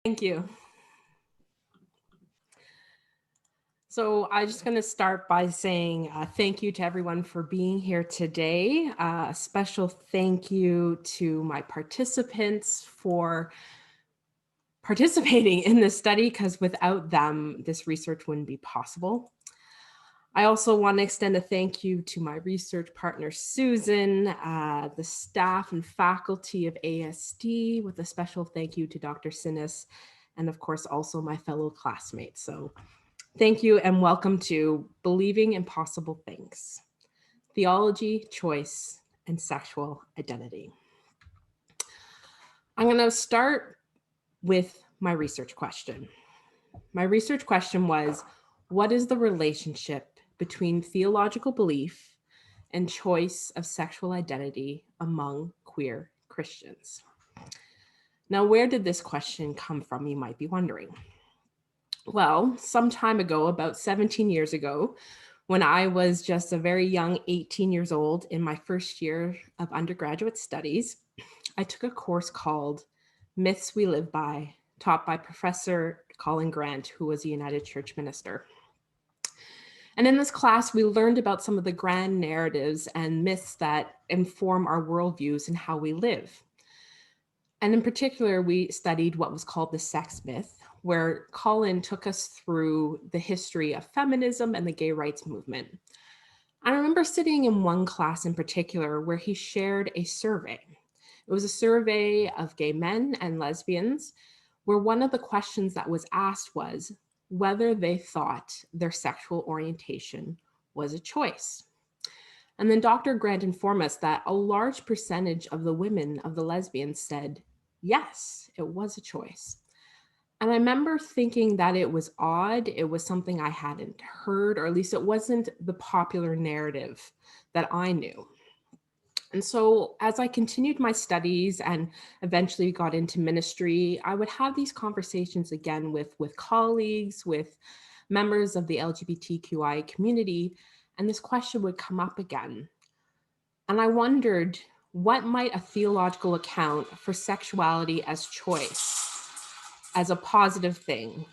Thank you. So I'm just going to start by saying thank you to everyone for being here today. A special thank you to my participants for participating in this study, because without them, this research wouldn't be possible. I also want to extend a thank you to my research partner, Susan, the staff and faculty of ASD, with a special thank you to Dr. Sinnes, and of course, also my fellow classmates. So thank you and welcome to Believing Impossible Things, Theology, Choice, and Sexual Identity. I'm going to start with my research question. My research question was, what is the relationship between theological belief and choice of sexual identity among queer Christians? Now, where did this question come from, you might be wondering? Well, some time ago, about 17 years ago, when I was just a very young 18 years old in my first year of undergraduate studies, I took a course called Myths We Live By, taught by Professor Colin Grant, who was a United Church minister. And in this class, we learned about some of the grand narratives and myths that inform our worldviews and how we live. And in particular, we studied what was called the sex myth, where Colin took us through the history of feminism and the gay rights movement. I remember sitting in one class in particular where he shared a survey. It was a survey of gay men and lesbians, where one of the questions that was asked was whether they thought their sexual orientation was a choice. And then Dr. Grant informed us that a large percentage of the women, of the lesbians, said, yes, it was a choice. And I remember thinking that it was odd. It was something I hadn't heard, or at least it wasn't the popular narrative that I knew. And so as I continued my studies and eventually got into ministry, I would have these conversations again with colleagues, with members of the LGBTQI community, and this question would come up again. And I wondered, what might a theological account for sexuality as choice, as a positive thing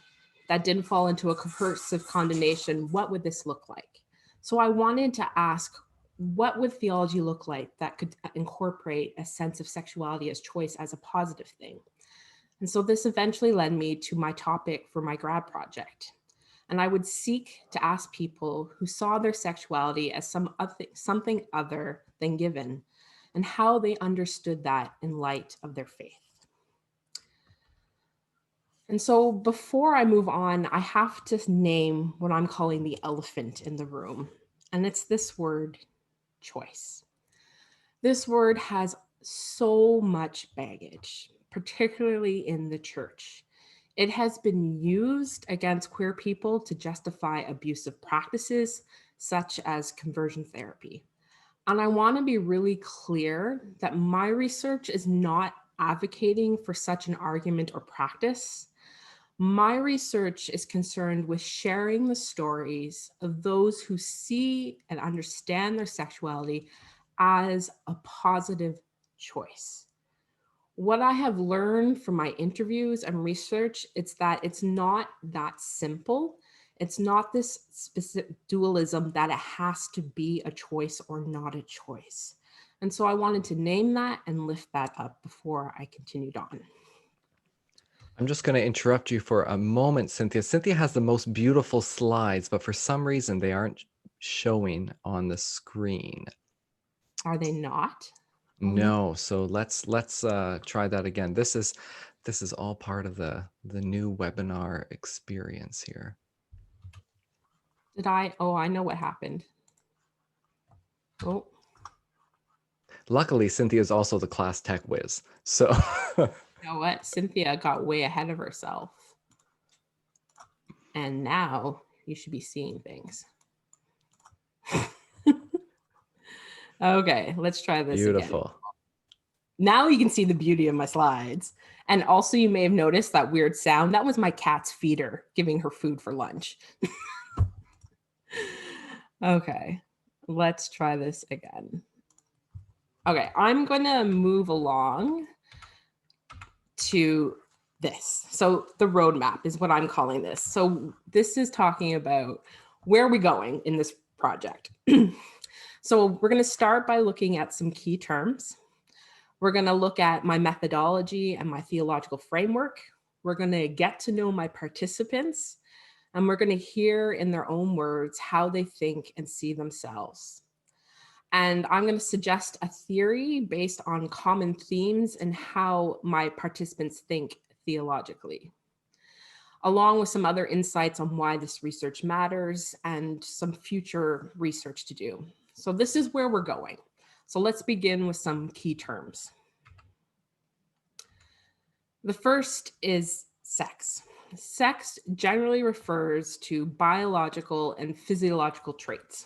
that didn't fall into a coercive condemnation, what would this look like? So I wanted to ask, what would theology look like that could incorporate a sense of sexuality as choice as a positive thing? And so this eventually led me to my topic for my grad project. And I would seek to ask people who saw their sexuality as something other than given, and how they understood that in light of their faith. And so before I move on, I have to name what I'm calling the elephant in the room. And it's this word, choice. This word has so much baggage, particularly in the church. It has been used against queer people to justify abusive practices, such as conversion therapy. And I want to be really clear that my research is not advocating for such an argument or practice. My research is concerned with sharing the stories of those who see and understand their sexuality as a positive choice. What I have learned from my interviews and research, it's that it's not that simple. It's not this specific dualism that it has to be a choice or not a choice. And so I wanted to name that and lift that up before I continued on. I'm just going to interrupt you for a moment, Cynthia. Cynthia has the most beautiful slides, but for some reason they aren't showing on the screen. Are they not? No, so let's try that again. This is all part of the new webinar experience here. I know what happened. Oh. Luckily, Cynthia is also the class tech whiz. So you know what? Cynthia got way ahead of herself. And now you should be seeing things. Okay, let's try this beautiful. Again. Now you can see the beauty of my slides. And also you may have noticed that weird sound. That was my cat's feeder giving her food for lunch. Okay, let's try this again. Okay, I'm going to move along to this. So the roadmap is what I'm calling this. So this is talking about where are we going in this project. So we're going to start by looking at some key terms. We're going to look at my methodology and my theological framework. We're going to get to know my participants, and we're going to hear in their own words how they think and see themselves. And I'm going to suggest a theory based on common themes and how my participants think theologically, along with some other insights on why this research matters and some future research to do. So this is where we're going. So let's begin with some key terms. The first is sex. Sex generally refers to biological and physiological traits.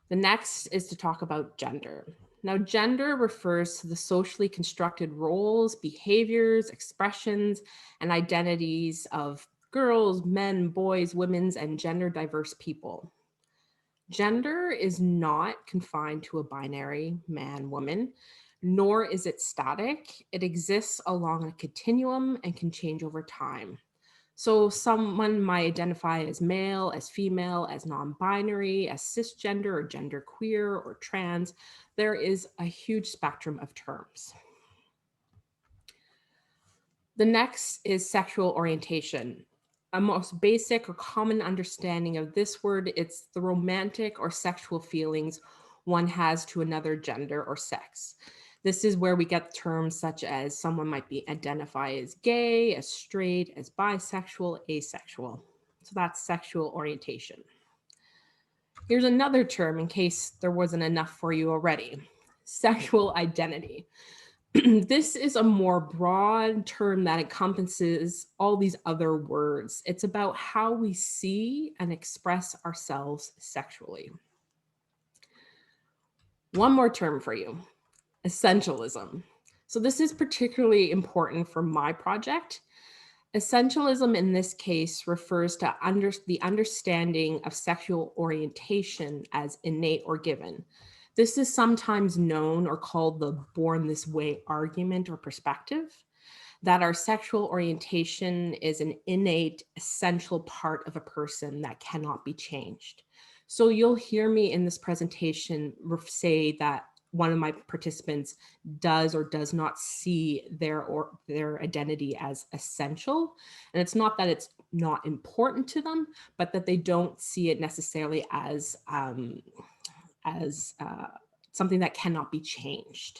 The next is to talk about gender. Now, gender refers to the socially constructed roles, behaviors, expressions, and identities of girls, men, boys, women's, and gender diverse people. Gender is not confined to a binary man, woman, nor is it static. It exists along a continuum and can change over time. So someone might identify as male, as female, as non-binary, as cisgender or genderqueer or trans. There is a huge spectrum of terms. The next is sexual orientation. A most basic or common understanding of this word, it's the romantic or sexual feelings one has to another gender or sex. This is where we get terms such as someone might be identify as gay, as straight, as bisexual, asexual. So that's sexual orientation. Here's another term in case there wasn't enough for you already: sexual identity. This is a more broad term that encompasses all these other words. It's about how we see and express ourselves sexually. One more term for you: essentialism. So this is particularly important for my project. Essentialism in this case refers to the understanding of sexual orientation as innate or given. This is sometimes known or called the born this way argument or perspective, that our sexual orientation is an innate, essential part of a person that cannot be changed. So you'll hear me in this presentation say that one of my participants does or does not see their identity as essential. And it's not that it's not important to them, but that they don't see it necessarily as something that cannot be changed.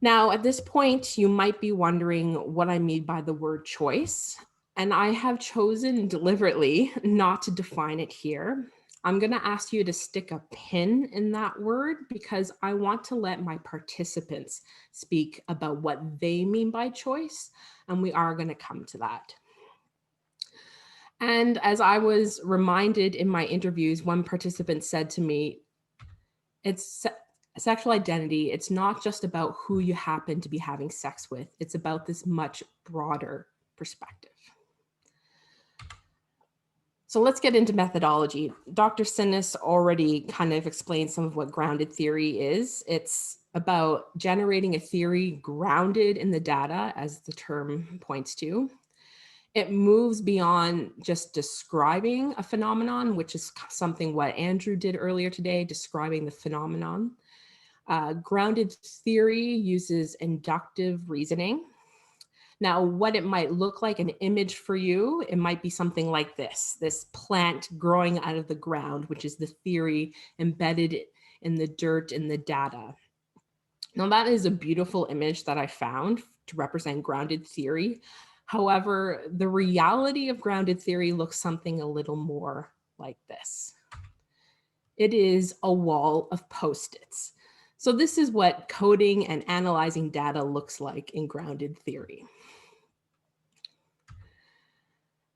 Now, at this point, you might be wondering what I mean by the word choice, and I have chosen deliberately not to define it here. I'm going to ask you to stick a pin in that word because I want to let my participants speak about what they mean by choice, and we are going to come to that. And as I was reminded in my interviews, one participant said to me, it's sexual identity, it's not just about who you happen to be having sex with, it's about this much broader perspective. So let's get into methodology. Dr. Sinnes already kind of explained some of what grounded theory is. It's about generating a theory grounded in the data, as the term points to. It moves beyond just describing a phenomenon, which is something what Andrew did earlier today, describing the phenomenon. Grounded theory uses inductive reasoning. Now, what it might look like, an image for you, it might be something like this plant growing out of the ground, which is the theory embedded in the dirt in the data. Now, that is a beautiful image that I found to represent grounded theory. However, the reality of grounded theory looks something a little more like this. It is a wall of Post-its. So this is what coding and analyzing data looks like in grounded theory.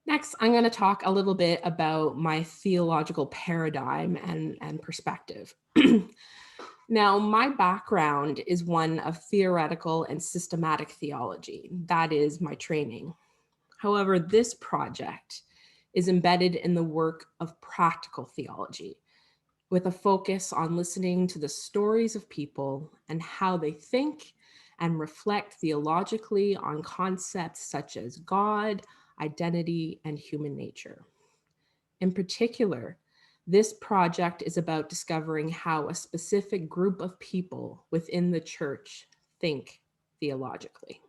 Next, I'm going to talk a little bit about my theological paradigm and perspective. Now, my background is one of theoretical and systematic theology. That is my training. However, this project is embedded in the work of practical theology, with a focus on listening to the stories of people and how they think and reflect theologically on concepts such as God, identity, and human nature. In particular, this project is about discovering how a specific group of people within the church think theologically.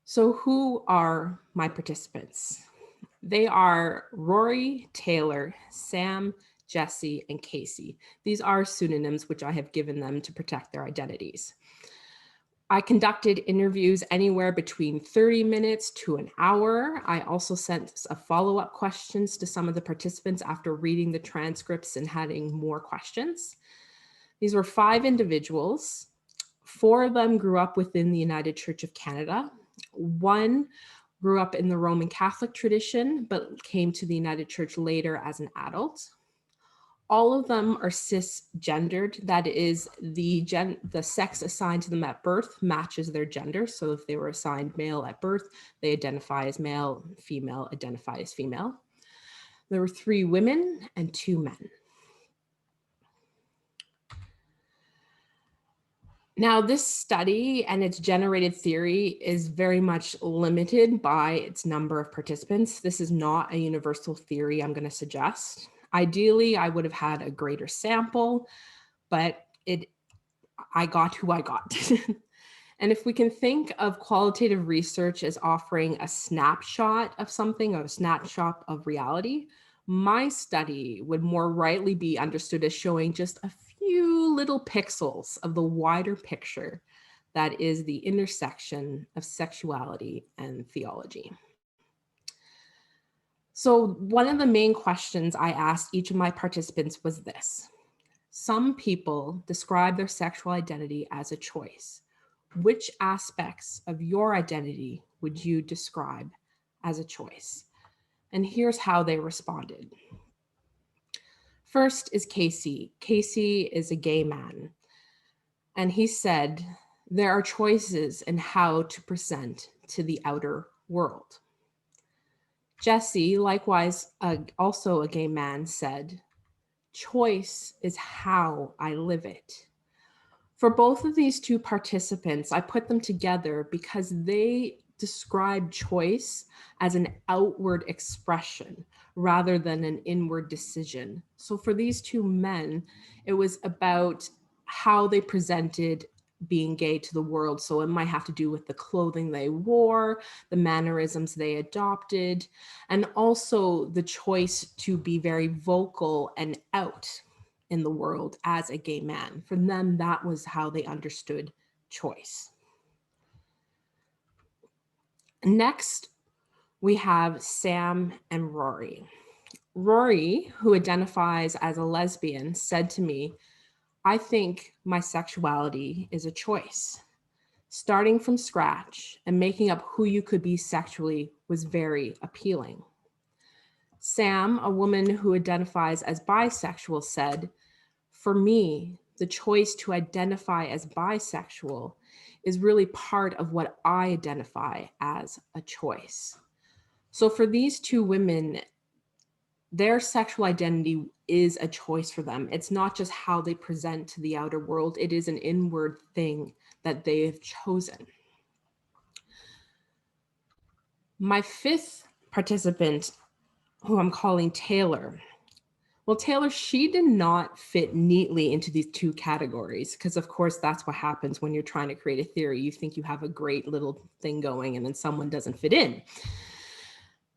So who are my participants? They are Rory, Taylor, Sam, Jesse, and Casey. These are pseudonyms which I have given them to protect their identities. I conducted interviews anywhere between 30 minutes to an hour. I also sent a follow-up questions to some of the participants after reading the transcripts and having more questions. These were 5 individuals. 4 of them grew up within the United Church of Canada. 1 grew up in the Roman Catholic tradition, but came to the United Church later as an adult. All of them are cisgendered. That is, the sex assigned to them at birth matches their gender. So if they were assigned male at birth, they identify as male, female, identify as female. There were 3 women and 2 men. Now, this study and its generated theory is very much limited by its number of participants. This is not a universal theory I'm going to suggest. Ideally, I would have had a greater sample, but I got who I got. And if we can think of qualitative research as offering a snapshot of something, or a snapshot of reality, my study would more rightly be understood as showing just a few little pixels of the wider picture that is the intersection of sexuality and theology. So one of the main questions I asked each of my participants was this: some people describe their sexual identity as a choice. Which aspects of your identity would you describe as a choice? And here's how they responded. First is Casey. Casey is a gay man. And he said, there are choices in how to present to the outer world. Jesse, likewise, also a gay man, said, choice is how I live it. For both of these 2 participants, I put them together because they describe choice as an outward expression rather than an inward decision. So for these 2 men, it was about how they presented being gay to the world. So it might have to do with the clothing they wore, the mannerisms they adopted, and also the choice to be very vocal and out in the world as a gay man. For them, that was how they understood choice. Next, we have Sam and Rory. Rory, who identifies as a lesbian, said to me, I think my sexuality is a choice. Starting from scratch and making up who you could be sexually was very appealing. Sam, a woman who identifies as bisexual, said, for me, the choice to identify as bisexual is really part of what I identify as a choice. So for these 2 women, their sexual identity is a choice for them. It's not just how they present to the outer world. It is an inward thing that they have chosen. My 5th participant, who I'm calling Taylor. Well, Taylor, she did not fit neatly into these 2 categories because, of course, that's what happens when you're trying to create a theory. You think you have a great little thing going and then someone doesn't fit in.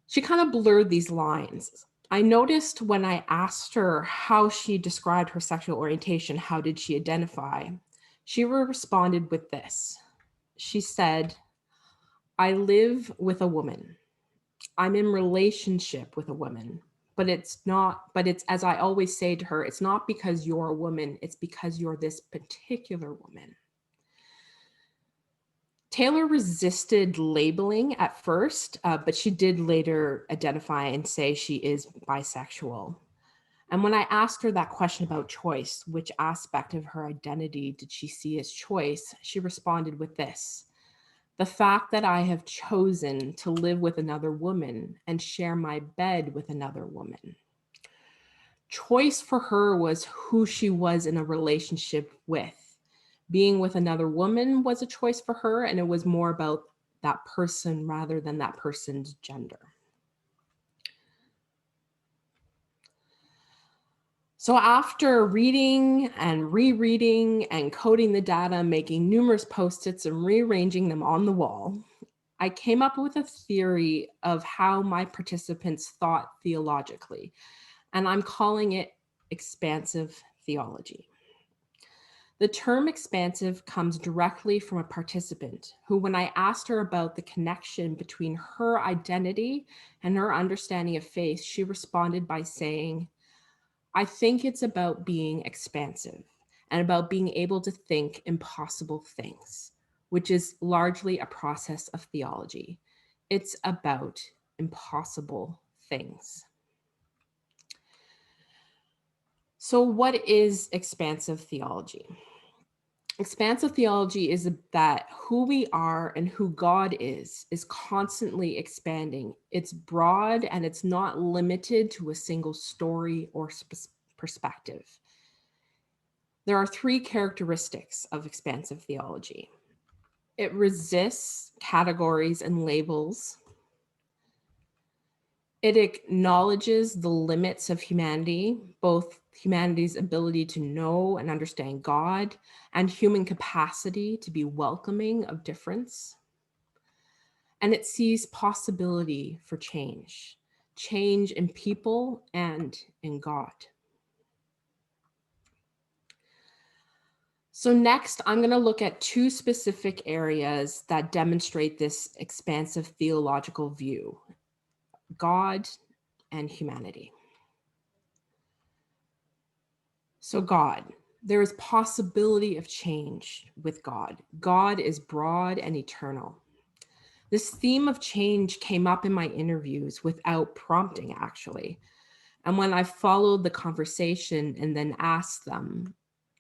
She kind of blurred these lines. I noticed when I asked her how she described her sexual orientation, how did she identify? She responded with this. She said, I live with a woman. I'm in relationship with a woman, but it's as I always say to her, it's not because you're a woman, it's because you're this particular woman. Taylor resisted labeling at first, but she did later identify and say she is bisexual. And when I asked her that question about choice, which aspect of her identity did she see as choice, she responded with this: the fact that I have chosen to live with another woman and share my bed with another woman. Choice for her was who she was in a relationship with. Being with another woman was a choice for her, and it was more about that person rather than that person's gender. So after reading and rereading and coding the data, making numerous post-its and rearranging them on the wall, I came up with a theory of how my participants thought theologically, and I'm calling it expansive theology. The term expansive comes directly from a participant who, when I asked her about the connection between her identity and her understanding of faith, she responded by saying, I think it's about being expansive and about being able to think impossible things, which is largely a process of theology. It's about impossible things. So, what is expansive theology? Expansive theology is that who we are and who God is constantly expanding. It's broad and it's not limited to a single story or perspective. There are three characteristics of expansive theology. It resists categories and labels. It acknowledges the limits of humanity, both humanity's ability to know and understand God and human capacity to be welcoming of difference. And it sees possibility for change in people and in God. So next, I'm going to look at two specific areas that demonstrate this expansive theological view: God and humanity. So God, there is possibility of change with God. God is broad and eternal. This theme of change came up in my interviews without prompting, actually. And when I followed the conversation and then asked them,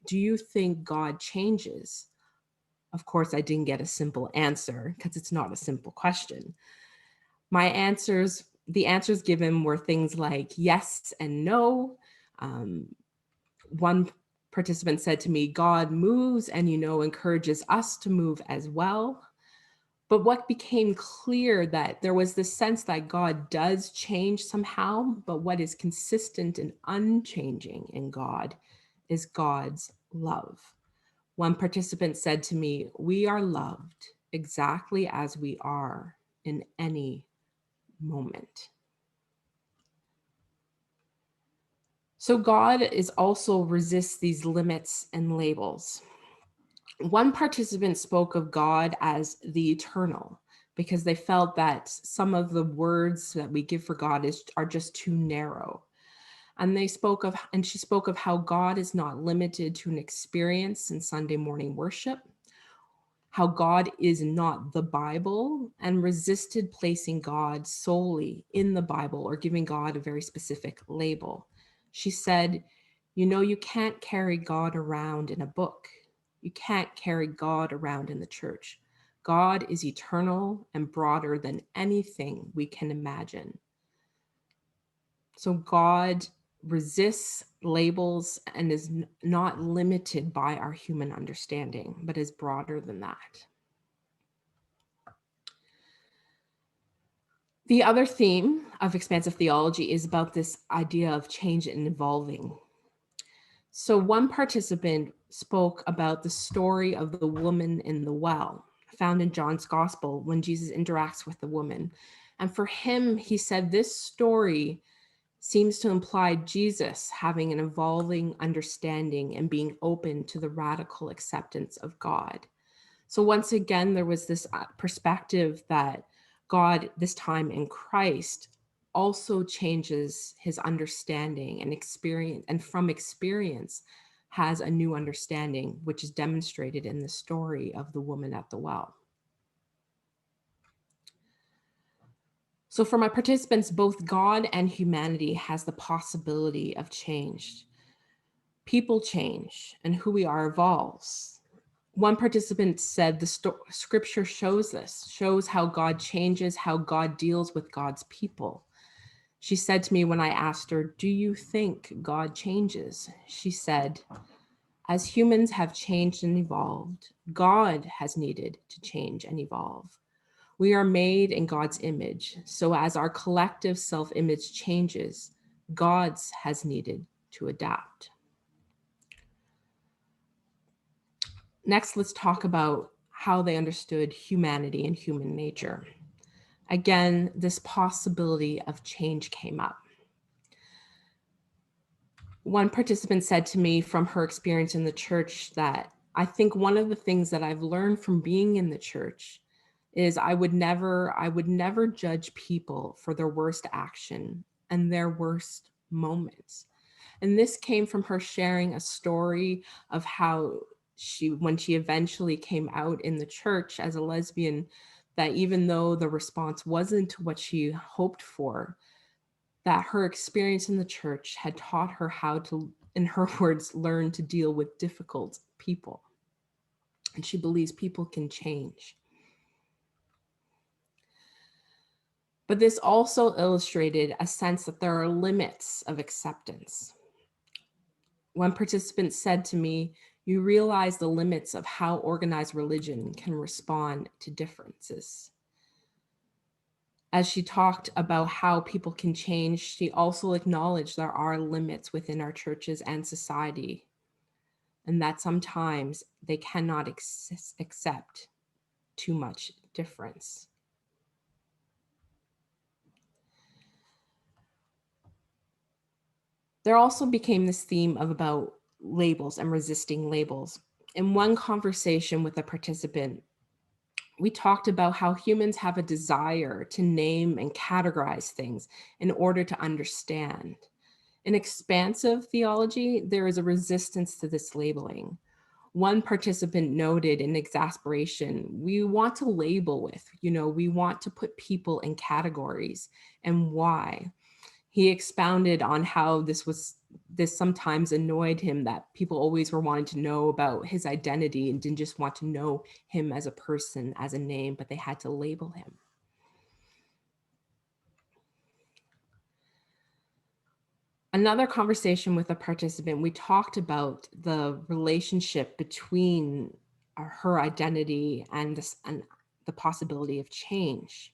do you think God changes? Of course, I didn't get a simple answer because it's not a simple question. The answers given were things like yes and no. One participant said to me, God moves and, encourages us to move as well. But what became clear that there was this sense that God does change somehow, but what is consistent and unchanging in God is God's love. One participant said to me, we are loved exactly as we are in any moment. So God is also resists these limits and labels. One participant spoke of God as the eternal because they felt that some of the words that we give for God are just too narrow. And she spoke of how God is not limited to an experience in Sunday morning worship, how God is not the Bible, and resisted placing God solely in the Bible or giving God a very specific label. She said, you can't carry God around in a book. You can't carry God around in the church. God is eternal and broader than anything we can imagine. So God resists labels and is not limited by our human understanding, but is broader than that. The other theme of expansive theology is about this idea of change and evolving. So one participant spoke about the story of the woman in the well, found in John's gospel when Jesus interacts with the woman. And for him, he said this story seems to imply Jesus having an evolving understanding and being open to the radical acceptance of God. So once again, there was this perspective that God, this time in Christ, also changes his understanding and experience, and from experience has a new understanding, which is demonstrated in the story of the woman at the well. So for my participants, both God and humanity has the possibility of change. People change and who we are evolves. One participant said the scripture shows how God changes, how God deals with God's people. She said to me when I asked her, do you think God changes? She said, As humans have changed and evolved, God has needed to change and evolve. We are made in God's image, so as our collective self-image changes, God's has needed to adapt. Next, let's talk about how they understood humanity and human nature. Again, this possibility of change came up. One participant said to me from her experience in the church that I think one of the things that I've learned from being in the church is I would never judge people for their worst action and their worst moments. And this came from her sharing a story of how when she eventually came out in the church as a lesbian, that even though the response wasn't what she hoped for, that her experience in the church had taught her how to, in her words, learn to deal with difficult people. And she believes people can change. But this also illustrated a sense that there are limits of acceptance. One participant said to me, "You realize the limits of how organized religion can respond to differences." As she talked about how people can change, she also acknowledged there are limits within our churches and society, and that sometimes they cannot accept too much difference. There also became this theme of about labels and resisting labels. In one conversation with a participant, we talked about how humans have a desire to name and categorize things in order to understand. In expansive theology, there is a resistance to this labeling. One participant noted in exasperation, we want to label with, we want to put people in categories, and why. He expounded on how this sometimes annoyed him, that people always were wanting to know about his identity and didn't just want to know him as a person, as a name, but they had to label him. Another conversation with a participant, we talked about the relationship between her identity and the possibility of change.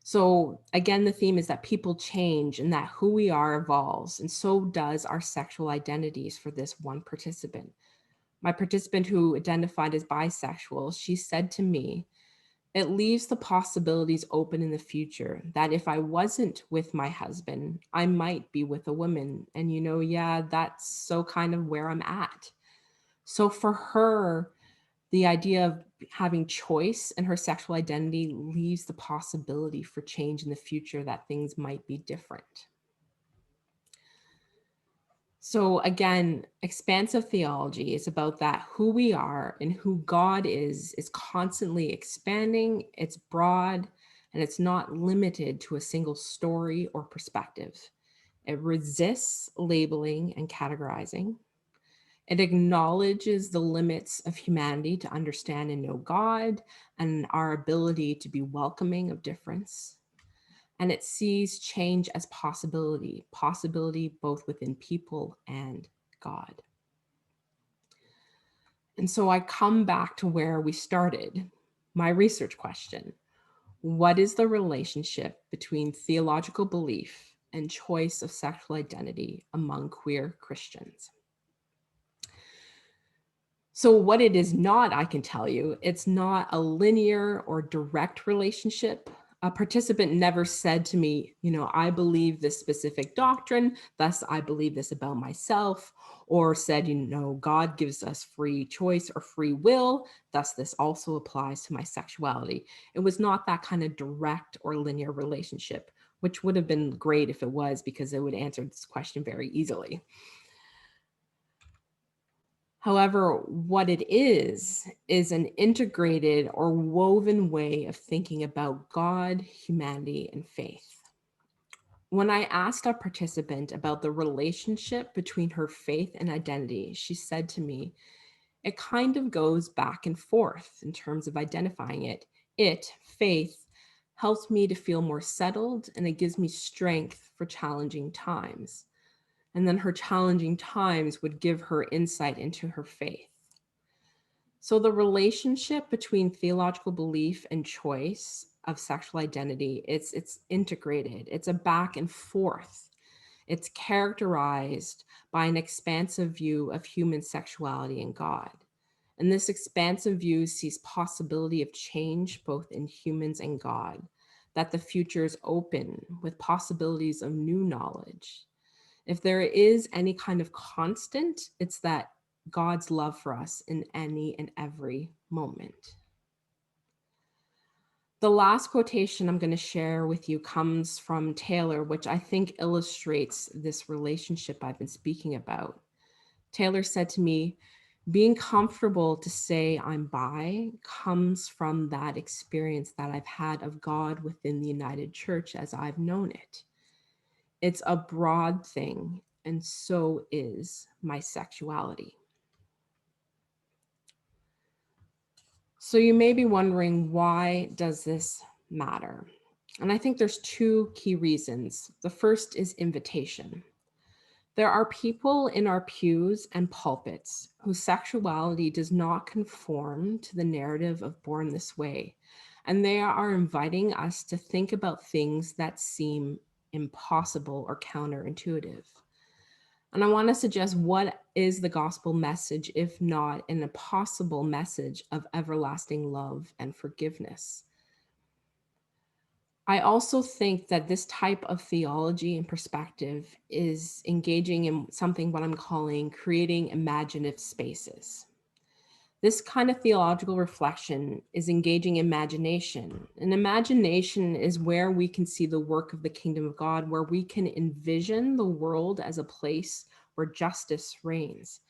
So again, the theme is that people change and that who we are evolves, and so does our sexual identities for this one participant. My participant who identified as bisexual, she said to me, "It leaves the possibilities open in the future that if I wasn't with my husband, I might be with a woman." And yeah, that's so kind of where I'm at. So for her, the idea of having choice in her sexual identity leaves the possibility for change in the future, that things might be different. So again, expansive theology is about that who we are and who God is constantly expanding. It's broad and it's not limited to a single story or perspective. It resists labeling and categorizing. It acknowledges the limits of humanity to understand and know God and our ability to be welcoming of difference. And it sees change as possibility both within people and God. And so I come back to where we started, my research question. What is the relationship between theological belief and choice of sexual identity among queer Christians? So what it is not, I can tell you, it's not a linear or direct relationship. A participant never said to me, I believe this specific doctrine, thus I believe this about myself, or said, God gives us free choice or free will, thus this also applies to my sexuality. It was not that kind of direct or linear relationship, which would have been great if it was, because it would answer this question very easily. However, what it is an integrated or woven way of thinking about God, humanity, and faith. When I asked a participant about the relationship between her faith and identity, she said to me, it kind of goes back and forth in terms of identifying it. Faith, helps me to feel more settled, and it gives me strength for challenging times. and then her challenging times would give her insight into her faith. So the relationship between theological belief and choice of sexual identity, it's integrated. It's a back and forth. It's characterized by an expansive view of human sexuality and God. And this expansive view sees possibility of change both in humans and God, that the future is open with possibilities of new knowledge. If there is any kind of constant, it's that God's love for us in any and every moment. The last quotation I'm going to share with you comes from Taylor, which I think illustrates this relationship I've been speaking about. Taylor said to me, being comfortable to say I'm bi comes from that experience that I've had of God within the United Church as I've known it. It's a broad thing, and so is my sexuality. So you may be wondering, why does this matter? And I think there's two key reasons. The first is invitation. There are people in our pews and pulpits whose sexuality does not conform to the narrative of born this way. And they are inviting us to think about things that seem impossible or counterintuitive. And I want to suggest, what is the gospel message if not an impossible message of everlasting love and forgiveness? I also think that this type of theology and perspective is engaging in something what I'm calling creating imaginative spaces. This kind of theological reflection is engaging imagination. And imagination is where we can see the work of the kingdom of God, where we can envision the world as a place where justice reigns.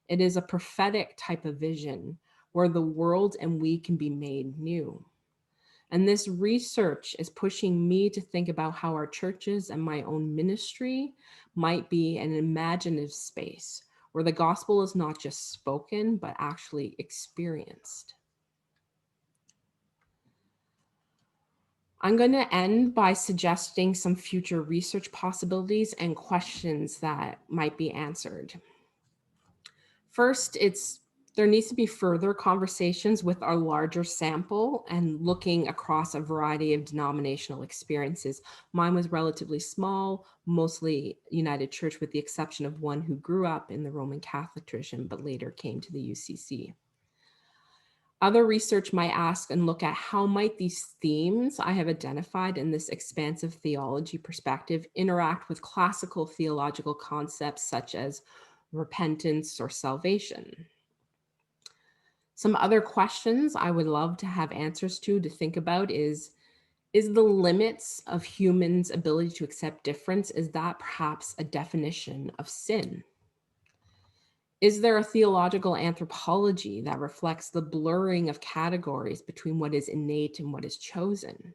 It is a prophetic type of vision where the world and we can be made new. And this research is pushing me to think about how our churches and my own ministry might be an imaginative space where the gospel is not just spoken, but actually experienced. I'm going to end by suggesting some future research possibilities and questions that might be answered. First, there needs to be further conversations with our larger sample and looking across a variety of denominational experiences. Mine was relatively small, mostly United Church, with the exception of one who grew up in the Roman Catholic tradition, but later came to the UCC. Other research might ask and look at how might these themes I have identified in this expansive theology perspective interact with classical theological concepts such as repentance or salvation. Some other questions I would love to have answers to think about is the limits of humans' ability to accept difference, is that perhaps a definition of sin? Is there a theological anthropology that reflects the blurring of categories between what is innate and what is chosen?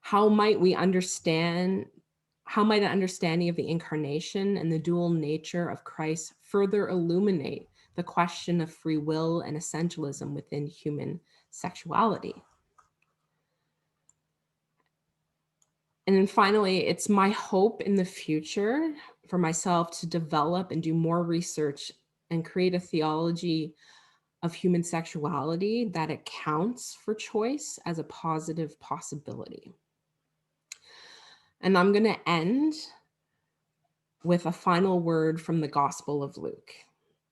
How might an understanding of the incarnation and the dual nature of Christ further illuminate the question of free will and essentialism within human sexuality? And then finally, it's my hope in the future for myself to develop and do more research and create a theology of human sexuality that accounts for choice as a positive possibility. And I'm going to end with a final word from the Gospel of Luke.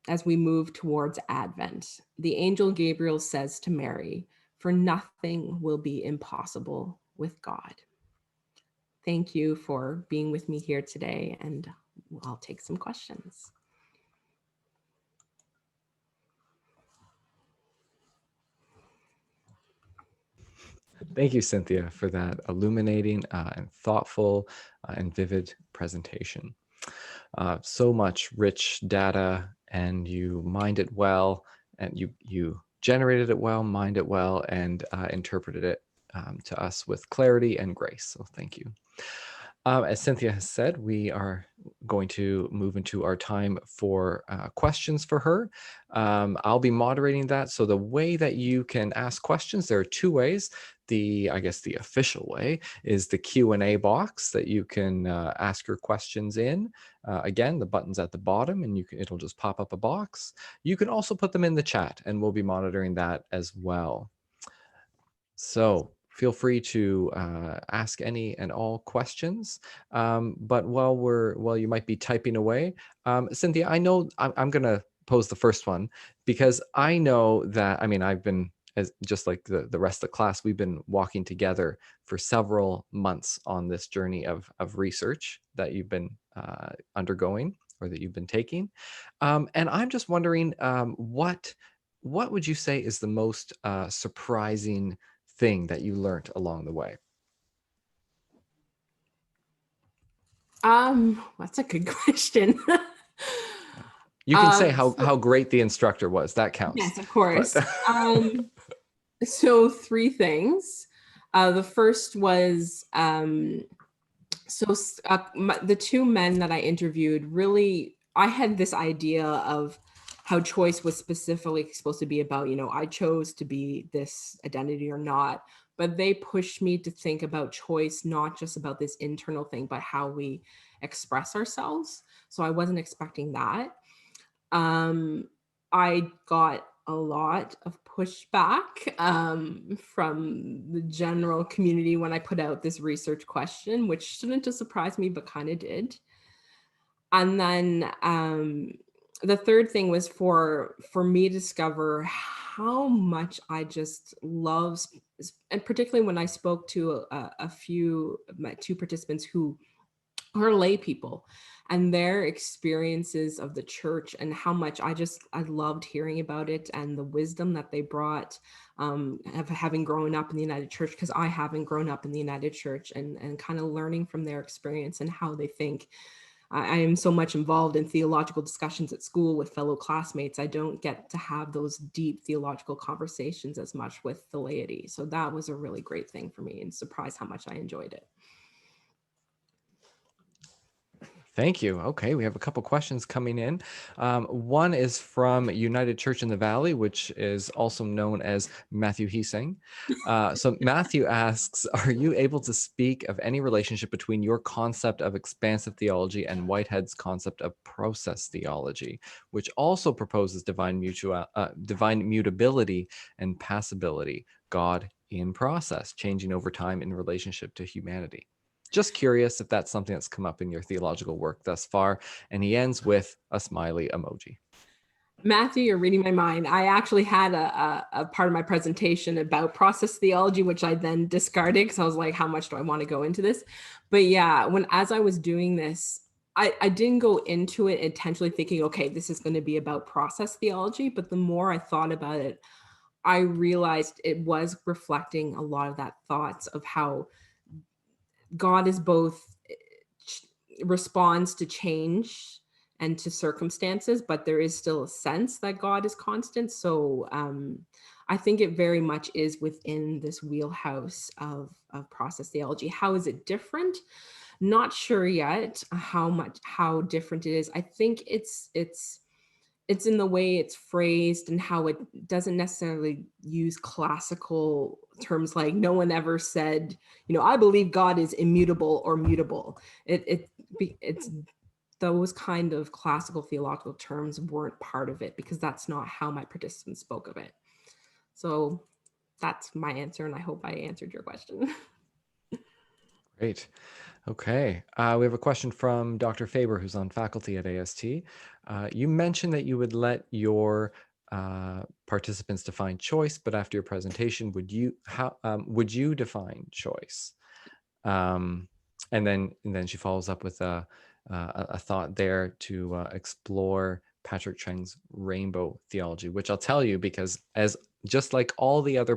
As we move towards Advent, the angel Gabriel says to Mary, "For nothing will be impossible with God." Thank you for being with me here today, and I'll take some questions. Thank you, Cynthia, for that illuminating and thoughtful and vivid presentation. So much rich data, and you mined it well, and you generated it well, mined it well, and interpreted it to us with clarity and grace. So thank you. As Cynthia has said, we are going to move into our time for questions for her. I'll be moderating that. So the way that you can ask questions, there are two ways. I guess the official way is the Q&A box that you can ask your questions in. Again, the button's at the bottom, and it'll just pop up a box. You can also put them in the chat, and we'll be monitoring that as well. So feel free to ask any and all questions. But while you might be typing away, Cynthia, I know I'm going to pose the first one because I know that, I mean, I've been, as just like the rest of the class, we've been walking together for several months on this journey of research that you've been undergoing or that you've been taking. And I'm just wondering, what would you say is the most surprising thing that you learned along the way? That's a good question. You can say So how great the instructor was. That counts. yes, of But course. So three things. The first was the two men that I interviewed really, I had this idea of how choice was specifically supposed to be about, I chose to be this identity or not, but they pushed me to think about choice, not just about this internal thing, but how we express ourselves. So I wasn't expecting that. Um, I got a lot of pushback from the general community when I put out this research question, which shouldn't have surprised me, but kind of did. And then the third thing was for me to discover how much I just love, and particularly when I spoke to a few, my two participants who are lay people and their experiences of the church and how much I loved hearing about it and the wisdom that they brought, of having grown up in the United Church, because I haven't grown up in the United Church, and kind of learning from their experience and how they think. I am so much involved in theological discussions at school with fellow classmates. I don't get to have those deep theological conversations as much with the laity. So that was a really great thing for me, and surprised how much I enjoyed it. thank you. Okay, we have a couple questions coming in. One is from United Church in the Valley, which is also known as Matthew Heesing. So Matthew asks, are you able to speak of any relationship between your concept of expansive theology and Whitehead's concept of process theology, which also proposes divine mutability and passability, God in process, changing over time in relationship to humanity? Just curious if that's something that's come up in your theological work thus far. And he ends with a smiley emoji. Matthew, you're reading my mind. I actually had a part of my presentation about process theology, which I then discarded because I was like, how much do I want to go into this? But yeah, as I was doing this, I didn't go into it intentionally thinking, okay, this is going to be about process theology. But the more I thought about it, I realized it was reflecting a lot of that thoughts of how God is both responds to change and to circumstances, but there is still a sense that God is constant. So I think it very much is within this wheelhouse of process theology. How is it different? Not sure yet how different it is. I think it's in the way it's phrased and how it doesn't necessarily use classical terms, like no one ever said, I believe God is immutable or mutable. It's those kind of classical theological terms weren't part of it, because that's not how my participants spoke of it. So that's my answer, and I hope I answered your question. Great. Okay. We have a question from Dr. Faber, who's on faculty at AST. You mentioned that you would let your participants define choice, but after your presentation, would you define choice? And then she follows up with a thought there to explore Patrick Cheng's rainbow theology, which I'll tell you, because as just like all the other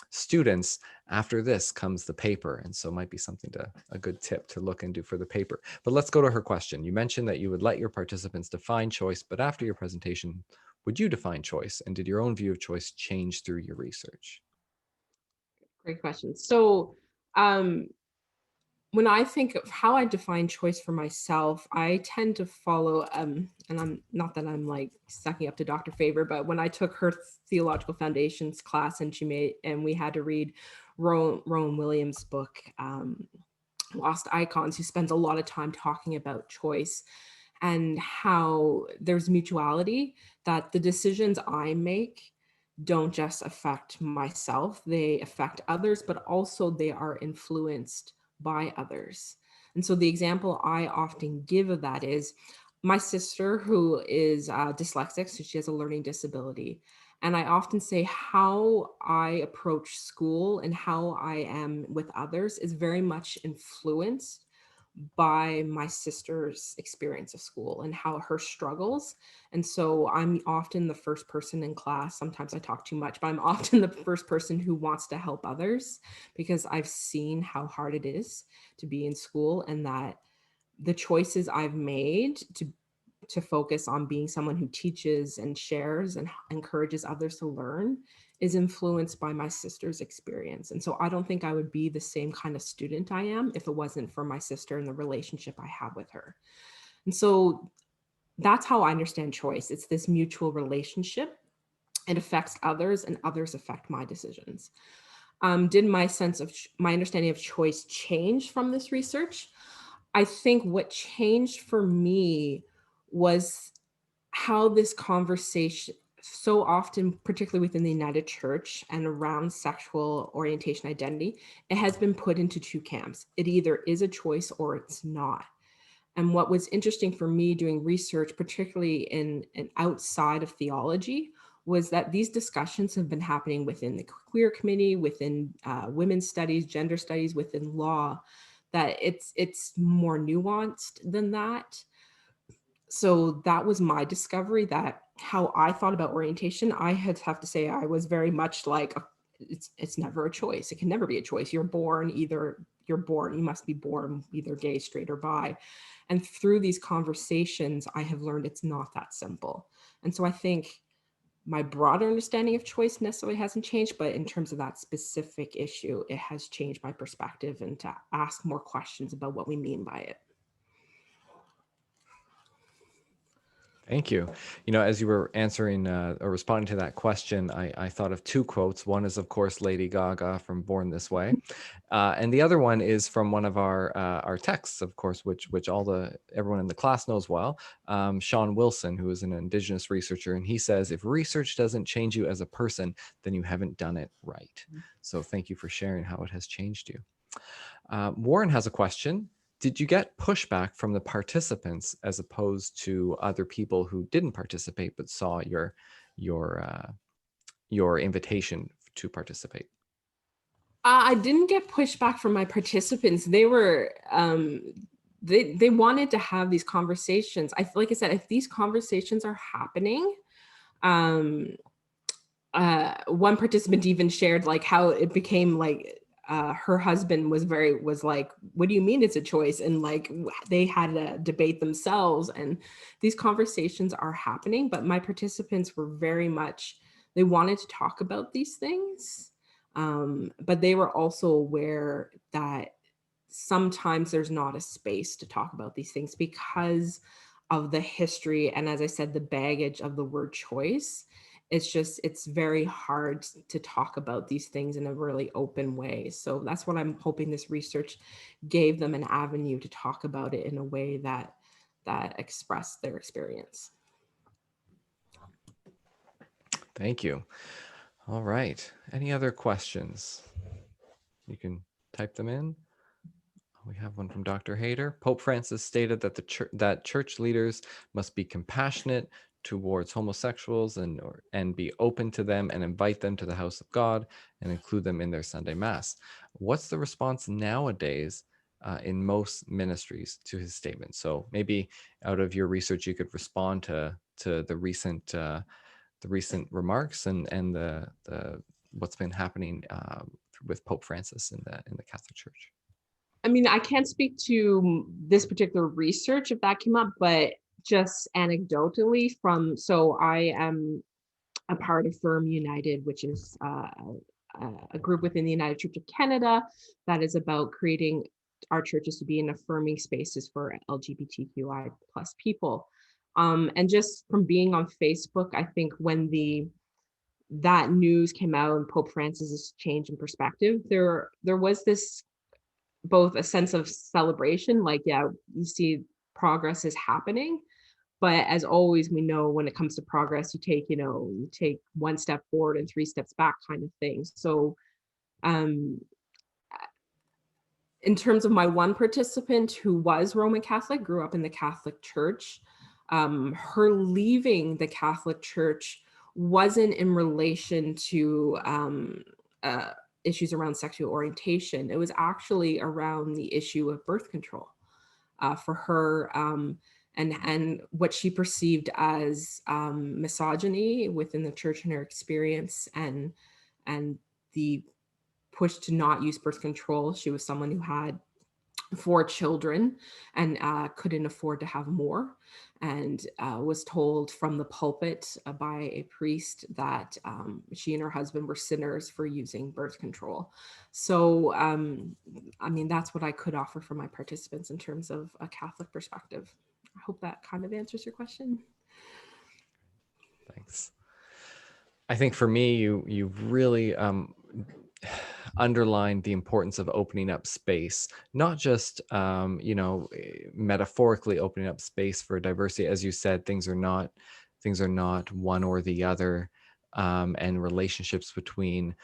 students, after this comes the paper, and so it might be a good tip to look into for the paper. But let's go to her question. You mentioned that you would let your participants define choice, but after your presentation, would you define choice, and did your own view of choice change through your research? Great question. So When I think of how I define choice for myself, I tend to follow, and I'm not that I'm like sucking up to Dr. Favor, but when I took her theological foundations class and we had to read Rowan Williams' book, Lost Icons, who spends a lot of time talking about choice and how there's mutuality, that the decisions I make don't just affect myself, they affect others, but also they are influenced by others. And so the example I often give of that is my sister, who is dyslexic, so she has a learning disability. And I often say how I approach school and how I am with others is very much influenced by my sister's experience of school and how her struggles. And so I'm often the first person in class. Sometimes I talk too much, but I'm often the first person who wants to help others because I've seen how hard it is to be in school, and that the choices I've made to focus on being someone who teaches and shares and encourages others to learn is influenced by my sister's experience. And so I don't think I would be the same kind of student I am if it wasn't for my sister and the relationship I have with her. And so that's how I understand choice. It's this mutual relationship. It affects others and others affect my decisions. Did my understanding of choice change from this research? I think what changed for me was how this conversation so often, particularly within the United Church and around sexual orientation identity, it has been put into two camps. It either is a choice or it's not. And what was interesting for me doing research, particularly in outside of theology, was that these discussions have been happening within the queer community, within women's studies, gender studies, within law, that it's more nuanced than that. So that was my discovery, that how I thought about orientation, I have to say I was very much like, it's never a choice. It can never be a choice. You must be born either gay, straight, or bi. And through these conversations, I have learned it's not that simple. And so I think my broader understanding of choice necessarily hasn't changed, but in terms of that specific issue, it has changed my perspective and to ask more questions about what we mean by it. Thank you. As you were answering or responding to that question, I thought of two quotes. One is, of course, Lady Gaga from Born This Way. And the other one is from one of our texts, of course, which everyone in the class knows well, Sean Wilson, who is an Indigenous researcher. And he says, if research doesn't change you as a person, then you haven't done it right. So thank you for sharing how it has changed you. Warren has a question. Did you get pushback from the participants as opposed to other people who didn't participate but saw your invitation to participate? I didn't get pushback from my participants. They were they wanted to have these conversations. Like I said, if these conversations are happening, um, one participant even shared like how it became like her husband was like, what do you mean it's a choice? And like they had a debate themselves, and these conversations are happening, but my participants were very much, they wanted to talk about these things. But they were also aware that sometimes there's not a space to talk about these things because of the history. And as I said, the baggage of the word choice. It's very hard to talk about these things in a really open way. So that's what I'm hoping this research gave them, an avenue to talk about it in a way that expressed their experience. Thank you. All right. Any other questions? You can type them in. We have one from Dr. Hayter. Pope Francis stated that that church leaders must be compassionate towards homosexuals and be open to them and invite them to the house of God and include them in their Sunday Mass. What's the response nowadays in most ministries to his statement? So maybe out of your research, you could respond to the recent remarks and the what's been happening with Pope Francis in the Catholic Church. I mean, I can't speak to this particular research if that came up, but just anecdotally so I am a part of Firm United, which is a group within the United Church of Canada that is about creating our churches to be in affirming spaces for LGBTQI plus people. And just from being on Facebook, I think when that news came out and Pope Francis's change in perspective, there was this both a sense of celebration, like, yeah, you see progress is happening. But as always, we know when it comes to progress, you take one step forward and three steps back kind of thing. So um in terms of my one participant who was Roman Catholic, grew up in the Catholic Church, her leaving the Catholic Church wasn't in relation to uh, issues around sexual orientation. It was actually around the issue of birth control for her, and what she perceived as misogyny within the church and her experience, and the push to not use birth control. She was someone who had four children and couldn't afford to have more, and was told from the pulpit by a priest that she and her husband were sinners for using birth control. So, I mean, that's what I could offer for my participants in terms of a Catholic perspective. I hope that kind of answers your question. Thanks. I think for me, you really underlined the importance of opening up space, not just metaphorically opening up space for diversity. As you said, things are not one or the other, and relationships between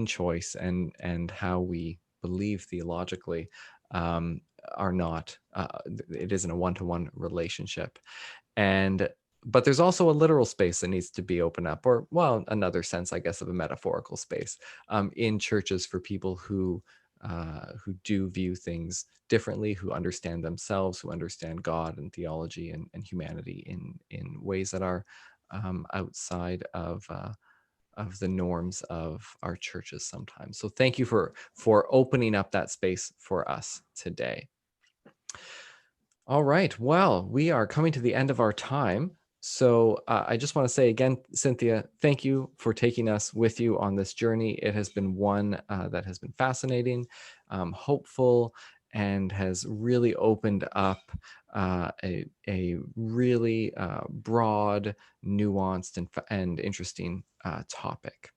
choice and how we believe theologically um, are not. It isn't a one-to-one relationship, and but there's also a literal space that needs to be opened up, or, well, another sense, I guess, of a metaphorical space in churches for people who do view things differently, who understand themselves, who understand God and theology and humanity in ways that are outside of the norms of our churches sometimes. So thank you for opening up that space for us today. All right. Well, we are coming to the end of our time. So I just want to say again, Cynthia, thank you for taking us with you on this journey. It has been one that has been fascinating, hopeful, and has really opened up a really broad, nuanced, and interesting topic.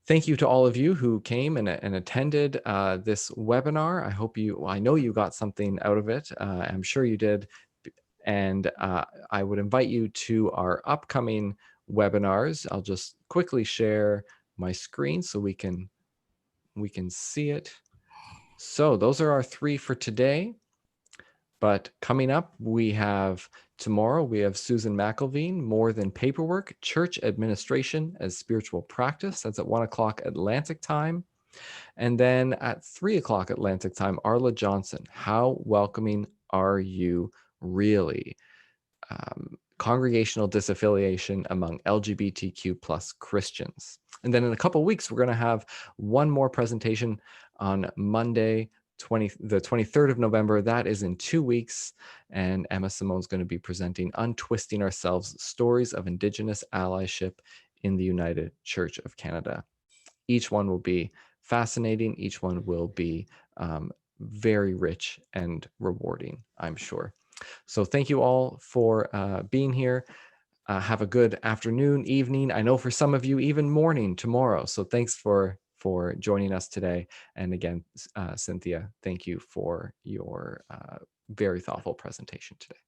Thank you to all of you who came and attended this webinar. I know you got something out of it. I'm sure you did. And I would invite you to our upcoming webinars. I'll just quickly share my screen so we can see it. So those are our three for today. But coming up, tomorrow, we have Susan McElveen, More Than Paperwork, Church Administration as Spiritual Practice. That's at 1 o'clock Atlantic time. And then at 3 o'clock Atlantic time, Arla Johnson, How Welcoming Are You Really? Congregational Disaffiliation Among LGBTQ plus Christians. And then in a couple of weeks, we're going to have one more presentation on Monday, the 23rd of November. That is in 2 weeks. And Emma Simone's going to be presenting Untwisting Ourselves, Stories of Indigenous Allyship in the United Church of Canada. Each one will be fascinating. Each one will be very rich and rewarding, I'm sure. So thank you all for being here. Have a good afternoon, evening. I know for some of you, even morning tomorrow. So thanks for joining us today. And again, Cynthia, thank you for your very thoughtful presentation today.